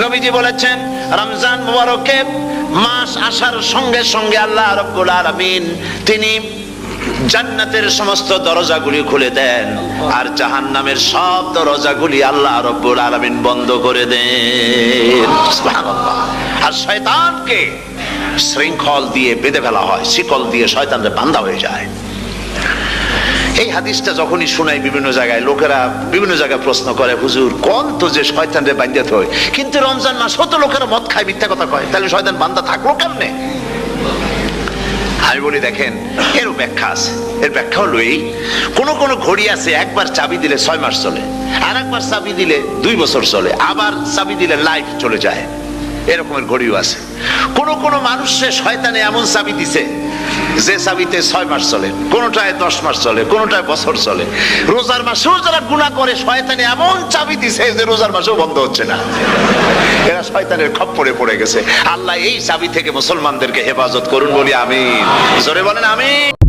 নবীজি বলেছেন রমজান মুবারকে মাস আসার সঙ্গে সঙ্গে আল্লাহ রাব্বুল আলামিন তিনি জান্নাতের সমস্ত দরজাগুলি খুলে দেন আর জাহান্নামের সব দরজাগুলি আল্লাহ রাব্বুল আলামিন বন্ধ করে দেন। সুবহানাল্লাহ। আর শয়তানকে শৃঙ্খল দিয়ে বেঁধে ফেলা হয়, শিকল দিয়ে শয়তানরা বাঁধা হয়ে যায়। এই হাদিসটা যখনই শোনাই বিভিন্ন জায়গায় লোকেরা বিভিন্ন জায়গায় প্রশ্ন করে, হুজুর কোন তো যে শয়তানরে বাঁধতে হয়, কিন্তু রমজান মাস হতো লোকেরা মদ খায়, মিথ্যা কথা কয়, তাহলে শয়তান বাঁধা থাকলো কেমনে? আমি বলি দেখেন, এরও ব্যাখ্যা আছে। এর ব্যাখ্যা হলো এই, কোন কোন ঘড়ি আছে একবার চাবি দিলে 6 মাস চলে, আর একবার চাবি দিলে 2 বছর চলে, আবার চাবি দিলে লাইফ চলে যায়, এরকমের ঘড়িও আছে। কোন কোন মানুষে শয়তানে এমন চাবি দিছে যে চাবিতে 6 মাস চলে, কোনটায় 10 মাস চলে, কোনটায় বছর চলে। রোজার মাসেও যারা গুনাহ করে শয়তানে এমন চাবি দিছে যে রোজার মাসেও বন্ধ হচ্ছে না। এরা শয়তানের খপ্পরে পড়ে গেছে। আল্লাহ এই চাবি থেকে মুসলমানদেরকে হেফাজত করুন বলি আমিন। জোরে বলেন আমিন।